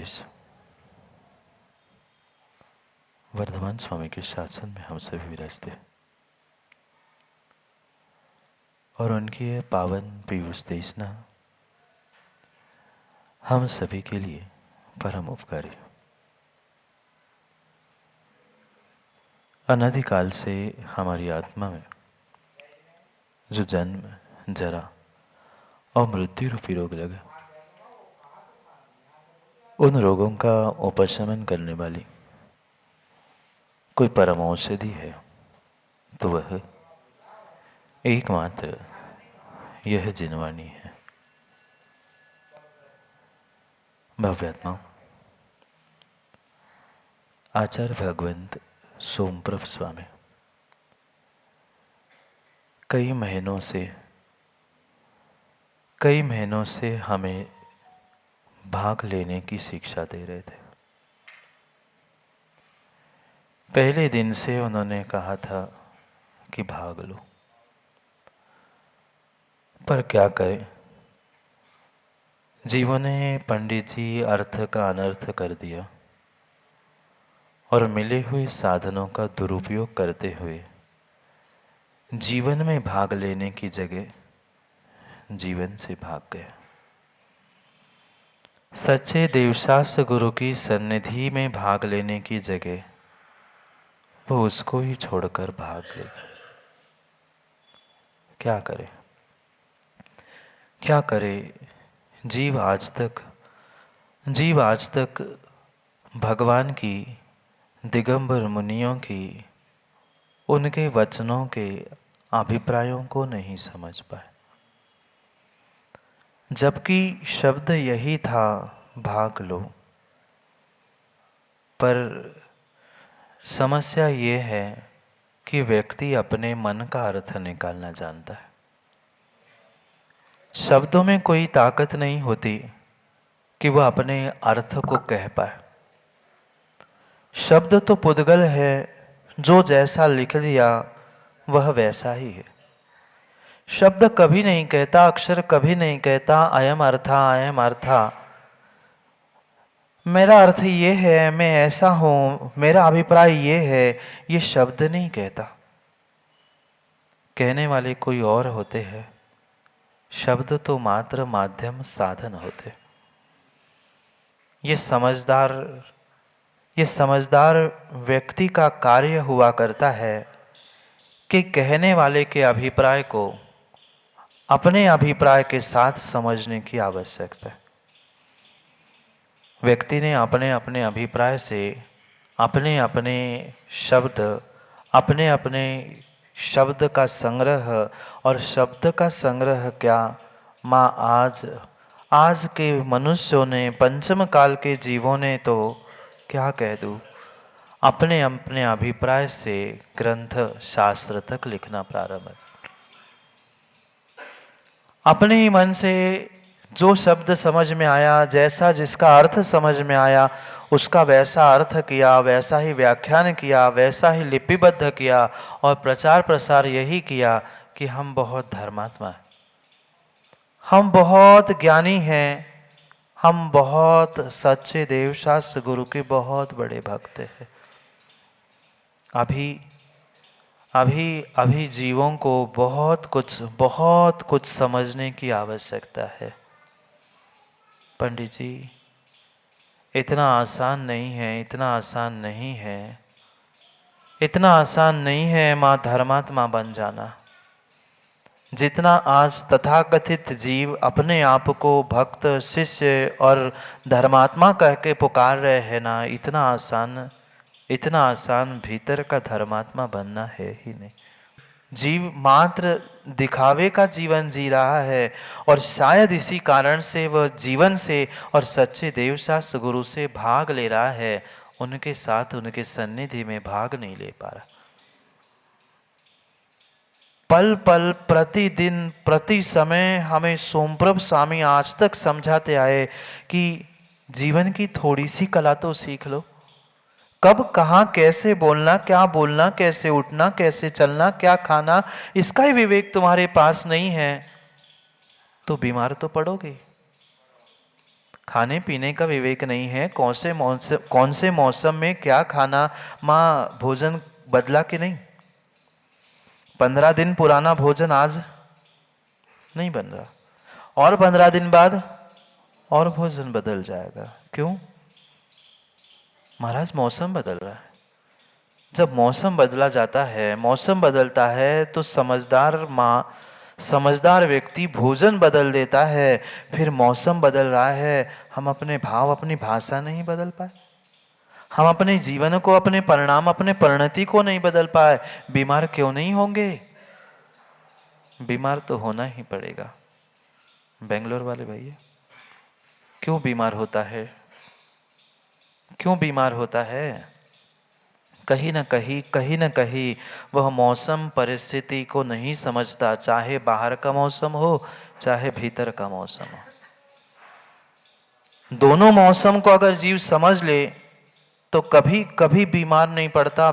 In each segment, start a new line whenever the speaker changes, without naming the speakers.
Devotees, Varthaman स्वामी के शासन में हम सभी विराजते और उनकी ये पावन पीयूष देशना हम सभी के लिए परम उपकारी। अनादिकाल से हमारी आत्मा में जो जन्म, जरा और मृत्यु रूपी रोग लगा, उन रोगों का उपशमन करने वाली कोई परम औषधि है तो वह एकमात्र यह जिनवाणी है। भव्यात्मा आचार्य भगवंत सोमप्रभ स्वामी कई महीनों से हमें भाग लेने की शिक्षा दे रहे थे। पहले दिन से उन्होंने कहा था कि भाग लो, पर क्या करें, जीवों ने पंडित जी अर्थ का अनर्थ कर दिया और मिले हुए साधनों का दुरुपयोग करते हुए जीवन में भाग लेने की जगह जीवन से भाग गया। सच्चे देवशास्त्र गुरु की सन्निधि में भाग लेने की जगह वो उसको ही छोड़कर भाग गए। क्या करे जीव आज तक भगवान की, दिगंबर मुनियों की, उनके वचनों के अभिप्रायों को नहीं समझ पाए, जबकि शब्द यही था भाग लो। पर समस्या ये है कि व्यक्ति अपने मन का अर्थ निकालना जानता है। शब्दों में कोई ताकत नहीं होती कि वह अपने अर्थ को कह पाए। शब्द तो पुद्गल है, जो जैसा लिख दिया वह वैसा ही है। शब्द कभी नहीं कहता, अक्षर कभी नहीं कहता अयम अर्था, मेरा अर्थ ये है, मैं ऐसा हूं, मेरा अभिप्राय ये है। ये शब्द नहीं कहता, कहने वाले कोई और होते हैं। शब्द तो मात्र माध्यम, साधन होते। ये समझदार व्यक्ति का कार्य हुआ करता है कि कहने वाले के अभिप्राय को अपने अभिप्राय के साथ समझने की आवश्यकता है। व्यक्ति ने अपने अपने अभिप्राय से अपने अपने शब्द का संग्रह, और शब्द का संग्रह क्या, माँ आज के मनुष्यों ने, पंचम काल के जीवों ने तो क्या कह दूँ, अपने अपने अभिप्राय से ग्रंथ शास्त्र तक लिखना प्रारंभ। अपने ही मन से जो शब्द समझ में आया, जैसा जिसका अर्थ समझ में आया, उसका वैसा अर्थ किया, वैसा ही व्याख्यान किया, वैसा ही लिपिबद्ध किया और प्रचार प्रसार यही किया कि हम बहुत धर्मात्मा हैं, हम बहुत ज्ञानी हैं, हम बहुत सच्चे देवशास्त्र गुरु के बहुत बड़े भक्त हैं। अभी जीवों को बहुत कुछ समझने की आवश्यकता है। पंडित जी, इतना आसान नहीं है माँ धर्मात्मा बन जाना। जितना आज तथाकथित जीव अपने आप को भक्त, शिष्य और धर्मात्मा कह के पुकार रहे हैं ना, इतना आसान भीतर का धर्मात्मा बनना है ही नहीं। जीव मात्र दिखावे का जीवन जी रहा है और शायद इसी कारण से वह जीवन से और सच्चे देवशास्त्र गुरु से भाग ले रहा है, उनके साथ उनके सन्निधि में भाग नहीं ले पा रहा। पल पल, प्रतिदिन, प्रति समय हमें सोमप्रभ स्वामी आज तक समझाते आए कि जीवन की थोड़ी सी कला तो सीख लो। कब, कहाँ, कैसे बोलना, कैसे उठना, कैसे चलना, क्या खाना, इसका ही विवेक तुम्हारे पास नहीं है तो बीमार तो पड़ोगे। खाने पीने का विवेक नहीं है, कौन से मौसम में क्या खाना, माँ भोजन बदला कि नहीं? 15 दिन पुराना भोजन आज नहीं बन रहा, और 15 दिन बाद और भोजन बदल जाएगा। क्यों? महाराज मौसम बदल रहा है। जब मौसम बदला जाता है, मौसम बदलता है, तो समझदार व्यक्ति भोजन बदल देता है। फिर मौसम बदल रहा है, हम अपने भाव, अपनी भाषा नहीं बदल पाए, हम अपने जीवन को, अपने परिणाम, अपने परिणति को नहीं बदल पाए। बीमार क्यों नहीं होंगे? बीमार तो होना ही पड़ेगा। बेंगलोर वाले भैया, क्यों बीमार होता है? क्यों बीमार होता है? कहीं न कहीं वह मौसम परिस्थिति को नहीं समझता, चाहे बाहर का मौसम हो, चाहे भीतर का मौसम हो। दोनों मौसम को अगर जीव समझ ले तो कभी कभी बीमार नहीं पड़ता।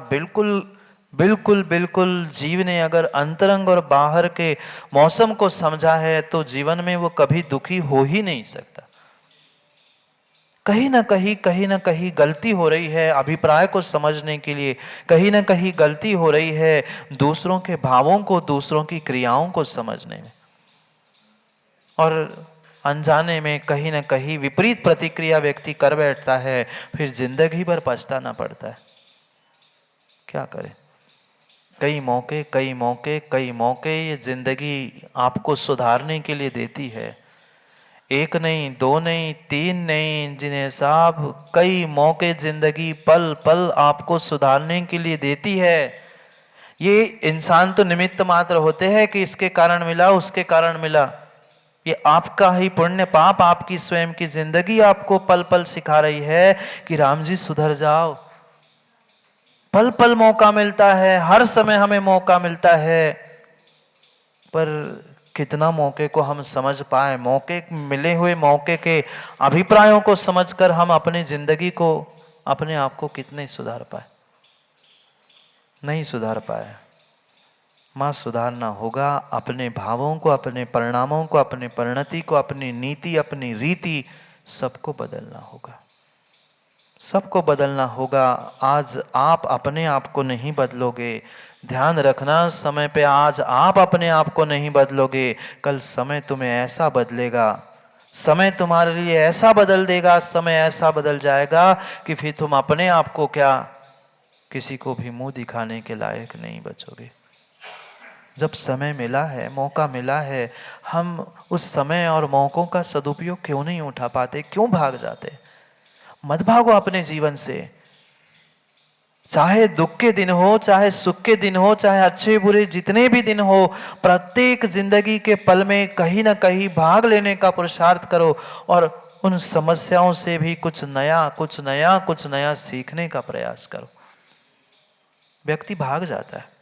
बिल्कुल जीव ने अगर अंतरंग और बाहर के मौसम को समझा है तो जीवन में वो कभी दुखी हो ही नहीं सकता। कहीं ना कहीं गलती हो रही है अभिप्राय को समझने के लिए, कहीं ना कहीं गलती हो रही है दूसरों के भावों को, दूसरों की क्रियाओं को समझने में, और अनजाने में कहीं ना कहीं विपरीत प्रतिक्रिया व्यक्ति कर बैठता है, फिर जिंदगी भर पछताना पड़ता है। क्या करें? कई मौके ये जिंदगी आपको सुधारने के लिए देती है। एक नहीं, दो नहीं, तीन नहीं, इंजीनियर साहब, कई मौके जिंदगी पल पल आपको सुधारने के लिए देती है। ये इंसान तो निमित्त मात्र होते हैं कि इसके कारण मिला, उसके कारण मिला। ये आपका ही पुण्य पाप, आपकी स्वयं की जिंदगी आपको पल पल सिखा रही है कि राम जी सुधर जाओ। पल पल मौका मिलता है, हर समय हमें मौका मिलता है, पर कितना मौके को हम समझ पाए, मिले हुए मौके के अभिप्रायों को समझकर हम अपनी जिंदगी को, अपने आप को कितने सुधार पाए? नहीं सुधार पाए। मां सुधारना होगा अपने भावों को, अपने परिणामों को, अपनी परिणति को, अपनी नीति, अपनी रीति, सबको बदलना होगा। सबको बदलना होगा। आज आप अपने आप को नहीं बदलोगे, ध्यान रखना, समय पे आज आप अपने आप को नहीं बदलोगे, कल समय तुम्हें ऐसा बदलेगा, समय तुम्हारे लिए ऐसा बदल देगा, समय ऐसा बदल जाएगा कि फिर तुम अपने आप को क्या, किसी को भी मुंह दिखाने के लायक नहीं बचोगे। जब समय मिला है, मौका मिला है, हम उस समय और मौकों का सदुपयोग क्यों नहीं उठा पाते? क्यों भाग जाते? मत भागो अपने जीवन से। चाहे दुख के दिन हो, चाहे सुख के दिन हो, चाहे अच्छे बुरे जितने भी दिन हो, प्रत्येक जिंदगी के पल में कहीं ना कहीं भाग लेने का पुरुषार्थ करो और उन समस्याओं से भी कुछ नया सीखने का प्रयास करो। व्यक्ति भाग जाता है,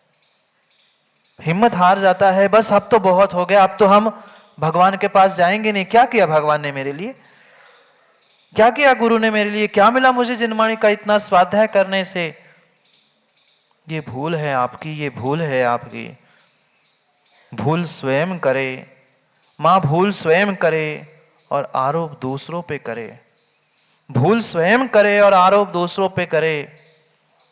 हिम्मत हार जाता है, बस अब तो बहुत हो गया, अब तो हम भगवान के पास जाएंगे नहीं। क्या किया भगवान ने मेरे लिए? क्या किया गुरु ने मेरे लिए? क्या मिला मुझे जिनवाणी का इतना स्वाध्याय करने से? ये भूल है आपकी, ये भूल है आपकी। भूल स्वयं करे, मां भूल स्वयं करे और आरोप दूसरों पे करे। भूल स्वयं करे और आरोप दूसरों पे करे,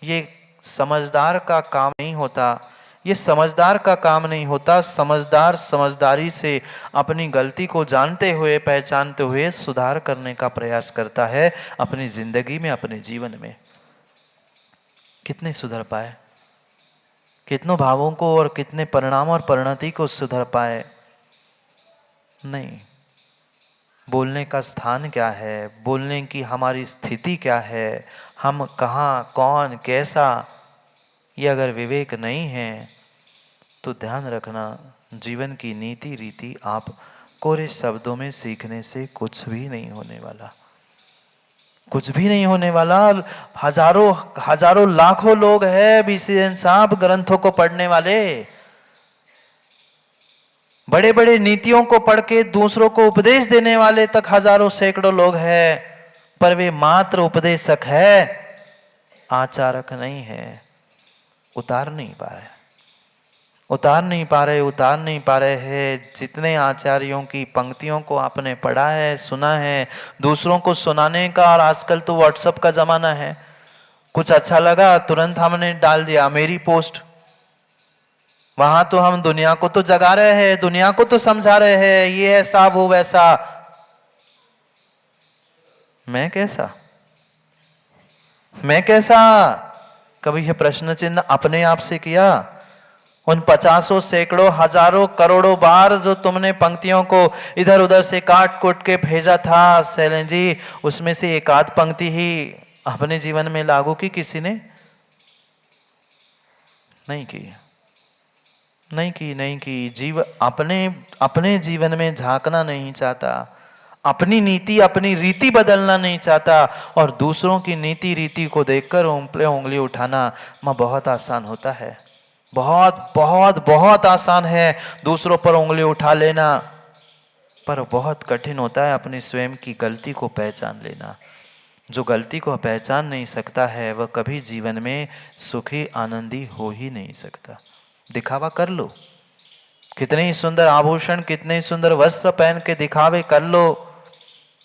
ये समझदार का काम नहीं होता। ये समझदार का काम नहीं होता। समझदार समझदारी से अपनी गलती को जानते हुए, पहचानते हुए सुधार करने का प्रयास करता है अपनी जिंदगी में, अपने जीवन में। कितने सुधर पाए? कितनों भावों को और कितने परिणाम और परिणति को सुधर पाए? नहीं। बोलने का स्थान क्या है, बोलने की हमारी स्थिति क्या है, हम कहाँ, कौन, कैसा, ये अगर विवेक नहीं है तो ध्यान रखना, जीवन की नीति रीति आप कोरे शब्दों में सीखने से कुछ भी नहीं होने वाला। कुछ भी नहीं होने वाला। हजारों लाखों लोग हैं बीसीएन साहब ग्रंथों को पढ़ने वाले, बड़े बड़े नीतियों को पढ़ के दूसरों को उपदेश देने वाले तक हजारों सैकड़ों लोग हैं, पर वे मात्र उपदेशक है, आचारक नहीं है, उतार नहीं पाए। उतार नहीं पा रहे हैं। जितने आचार्यों की पंक्तियों को आपने पढ़ा है, सुना है, दूसरों को सुनाने का, और आजकल तो व्हाट्सएप का जमाना है, कुछ अच्छा लगा तुरंत हमने डाल दिया मेरी पोस्ट। वहां तो हम दुनिया को तो जगा रहे हैं, दुनिया को तो समझा रहे हैं, ये ऐसा वो वैसा। मैं कैसा, मैं कैसा? कभी यह प्रश्न चिन्ह अपने आप से किया? उन 50 सैकड़ों हजारों करोड़ों बार जो तुमने पंक्तियों को इधर उधर से काट कूट के भेजा था शैलेंद्र जी, उसमें से एक आध पंक्ति ही अपने जीवन में लागू की किसी ने? नहीं की, नहीं की। जीव अपने जीवन में झांकना नहीं चाहता, अपनी नीति अपनी रीति बदलना नहीं चाहता, और दूसरों की नीति रीति को देखकर उंगली उठाना मां बहुत आसान होता है। बहुत बहुत बहुत आसान है दूसरों पर उंगली उठा लेना, पर बहुत कठिन होता है अपनी स्वयं की गलती को पहचान लेना। जो गलती को पहचान नहीं सकता है वह कभी जीवन में सुखी आनंदी हो ही नहीं सकता। दिखावा कर लो, कितने ही सुंदर आभूषण, कितने ही सुंदर वस्त्र पहन के दिखावे कर लो,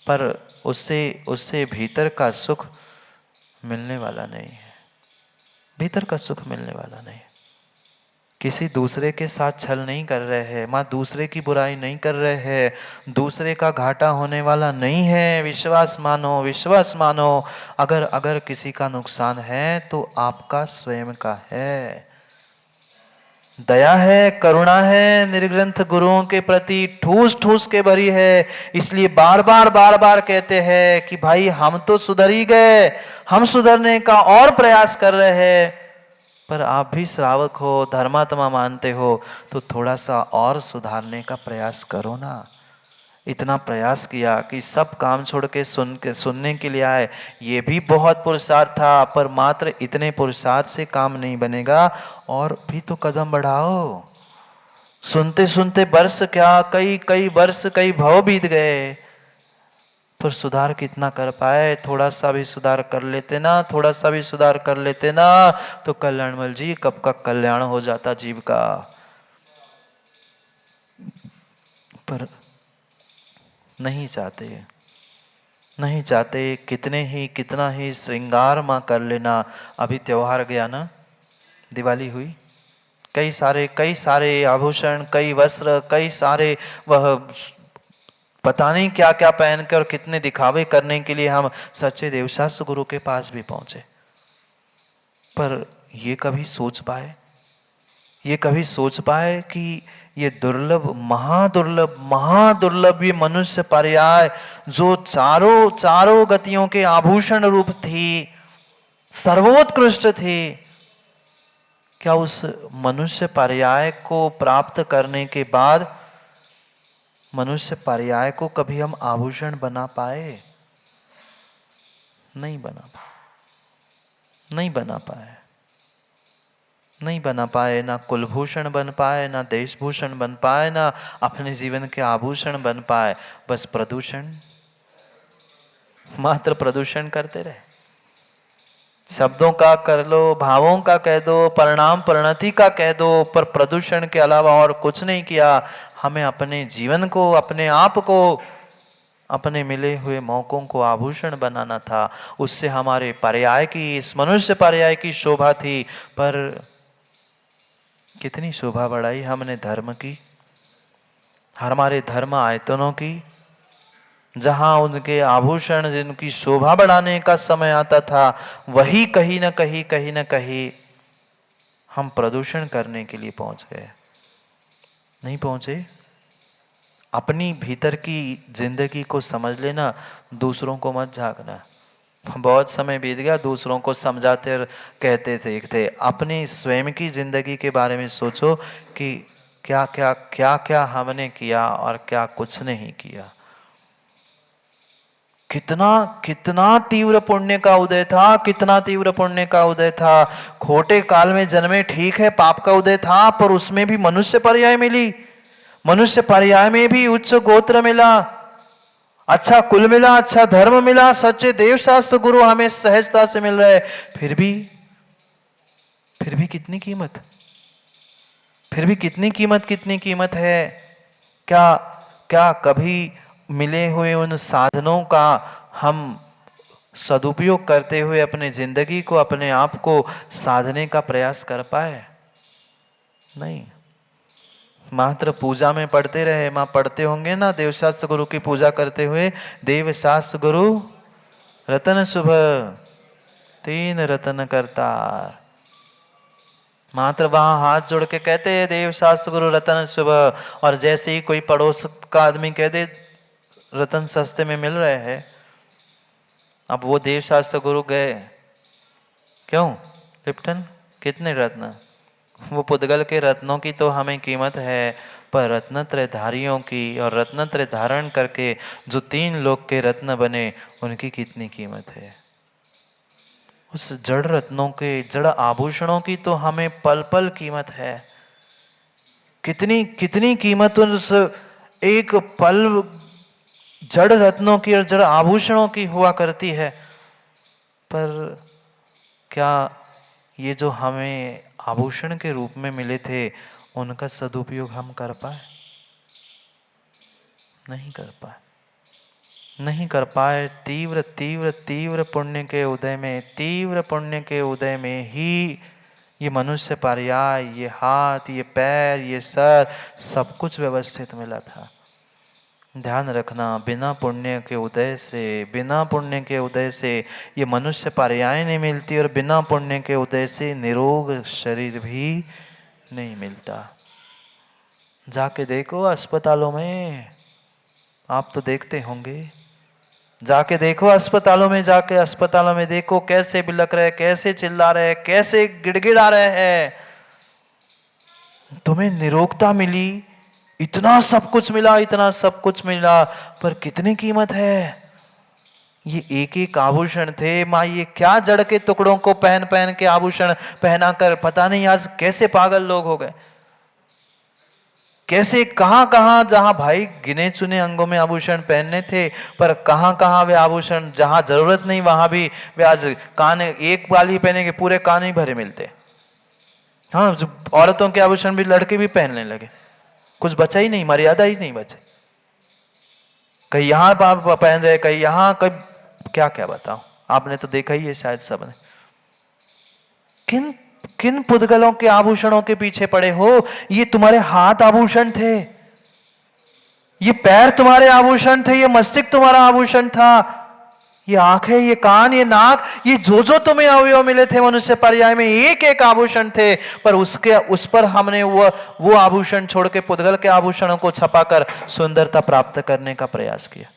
पर उससे भीतर का सुख मिलने वाला नहीं है। भीतर का सुख मिलने वाला नहीं। किसी दूसरे के साथ छल नहीं कर रहे हैं, मां दूसरे की बुराई नहीं कर रहे हैं, दूसरे का घाटा होने वाला नहीं है। विश्वास मानो, विश्वास मानो। अगर किसी का नुकसान है तो आपका स्वयं का है। दया है, करुणा है निर्ग्रंथ गुरुओं के प्रति, ठूस ठूस के भरी है। इसलिए बार बार कहते हैं कि भाई हम तो सुधर ही गए, हम सुधरने का और प्रयास कर रहे हैं, पर आप भी श्रावक हो, धर्मात्मा मानते हो, तो थोड़ा सा और सुधारने का प्रयास करो ना। इतना प्रयास किया कि सब काम छोड़ के सुनने के लिए आए, ये भी बहुत पुरुषार्थ था, पर मात्र इतने पुरुषार्थ से काम नहीं बनेगा, और भी तो कदम बढ़ाओ। सुनते सुनते वर्ष क्या, कई वर्ष, कई भव बीत गए, पर सुधार कितना कर पाए? थोड़ा सा भी सुधार कर लेते ना, थोड़ा सा भी सुधार कर लेते ना, तो कल्याणमल जी कब का कल्याण हो जाता जीव का। पर नहीं चाहते। कितना ही श्रृंगार मां कर लेना। अभी त्योहार गया ना, दिवाली हुई, कई सारे आभूषण, कई वस्त्र, कई सारे वह पता नहीं क्या क्या पहन कर, कितने दिखावे करने के लिए हम सच्चे देवशास्त्र गुरु के पास भी पहुंचे। पर ये कभी सोच पाए कि ये दुर्लभ, महादुर्लभ ये मनुष्य पर्याय जो चारों गतियों के आभूषण रूप थी, सर्वोत्कृष्ट थी, क्या उस मनुष्य पर्याय को प्राप्त करने के बाद मनुष्य पर्याय को कभी हम आभूषण बना पाए? नहीं बना पाए। ना कुलभूषण बन पाए, ना देशभूषण बन पाए, ना अपने जीवन के आभूषण बन पाए। बस प्रदूषण, मात्र प्रदूषण करते रहे। शब्दों का कर लो, भावों का कह दो, परिणाम परिणति का कह दो, पर प्रदूषण के अलावा और कुछ नहीं किया। हमें अपने जीवन को, अपने आप को, अपने मिले हुए मौकों को आभूषण बनाना था। उससे हमारे पर्याय की, इस मनुष्य पर्याय की शोभा थी, पर कितनी शोभा बढ़ाई हमने धर्म की, हमारे धर्म आयतनों की, जहां उनके आभूषण, जिनकी शोभा बढ़ाने का समय आता था, वही कहीं न कहीं हम प्रदूषण करने के लिए पहुंच गए। नहीं पहुंचे। अपनी भीतर की जिंदगी को समझ लेना, दूसरों को मत झांकना। बहुत समय बीत गया दूसरों को समझाते कहते थे, अपनी स्वयं की जिंदगी के बारे में सोचो कि क्या हमने किया और क्या कुछ नहीं किया। कितना तीव्र पुण्य का उदय था, कितना तीव्र पुण्य का उदय था। खोटे काल में जन्मे, ठीक है, पाप का उदय था, पर उसमें भी मनुष्य पर्याय मिली, मनुष्य पर्याय में भी उच्च गोत्र मिला, अच्छा कुल मिला, अच्छा धर्म मिला, सच्चे देवशास्त्र गुरु हमें सहजता से मिल रहे। फिर भी कितनी कीमत, फिर भी कितनी कीमत है। क्या क्या कभी मिले हुए उन साधनों का हम सदुपयोग करते हुए अपने जिंदगी को, अपने आप को साधने का प्रयास कर पाए? नहीं। मात्र पूजा में पढ़ते रहे। मां पढ़ते होंगे ना देवशास्त्र गुरु की पूजा करते हुए, देवशास्त्र गुरु रतन शुभ तीन रतन करतार। मात्र वहां हाथ जोड़ के कहते हैं देवशास्त्र गुरु रतन शुभ, और जैसे ही कोई पड़ोस का आदमी कह दे रतन सस्ते में मिल रहे हैं, अब वो देवशास्त्र गुरु गए, क्यों लिप्टन कितने रत्न? वो पुद्गल के रत्नों की तो हमें कीमत है, पर रत्नत्रय धारियों की और रत्नत्रय धारण करके जो 3 लोक के रत्न बने, उनकी कितनी कीमत है। उस जड़ रत्नों के, जड़ आभूषणों की तो हमें पल पल कीमत है। कितनी कितनी कीमत उस एक पल जड़ रत्नों की और जड़ आभूषणों की हुआ करती है। पर क्या ये जो हमें आभूषण के रूप में मिले थे, उनका सदुपयोग हम कर पाए? नहीं कर पाए, नहीं कर पाए। तीव्र तीव्र तीव्र पुण्य के उदय में, तीव्र पुण्य के उदय में ही ये मनुष्य पर्याय, ये हाथ, ये पैर, ये सर, सब कुछ व्यवस्थित मिला था। ध्यान रखना, बिना पुण्य के उदय से, बिना पुण्य के उदय से ये मनुष्य पर्याय नहीं मिलती, और बिना पुण्य के उदय से निरोग शरीर भी नहीं मिलता। जाके देखो अस्पतालों में, आप तो देखते होंगे, जाके देखो अस्पतालों में, जाके अस्पतालों में देखो कैसे बिलक रहे, कैसे चिल्ला रहे, कैसे गिड़गिड़ा रहे हैं। तुम्हें निरोगता मिली, इतना सब कुछ मिला, इतना सब कुछ मिला, पर कितनी कीमत है। ये एक एक आभूषण थे। माँ ये क्या जड़ के टुकड़ों को पहन पहन के आभूषण पहना कर, पता नहीं आज कैसे पागल लोग हो गए। कैसे कहां कहां, जहां भाई गिने चुने अंगों में आभूषण पहनने थे, पर कहां कहां वे आभूषण जहां जरूरत नहीं वहां भी वे आज कान एक वाली पहने के पूरे कान ही भरे मिलते। हाँ, औरतों के आभूषण भी लड़के भी पहनने लगे, कुछ बचा ही नहीं, मर्यादा ही नहीं बचे। कहीं यहां पहन रहे, कहीं यहां, कहीं क्या क्या बताओ, आपने तो देखा ही है शायद सबने। किन किन पुद्गलों के आभूषणों के पीछे पड़े हो? ये तुम्हारे हाथ आभूषण थे, ये पैर तुम्हारे आभूषण थे, ये मस्तिष्क तुम्हारा आभूषण था, ये आंखें, ये कान, ये नाक, ये जो जो तुम्हें अवयव मिले थे मनुष्य पर्याय में, एक एक आभूषण थे। पर उस पर हमने वो आभूषण छोड़ के पुद्गल के आभूषणों को छपाकर सुंदरता प्राप्त करने का प्रयास किया।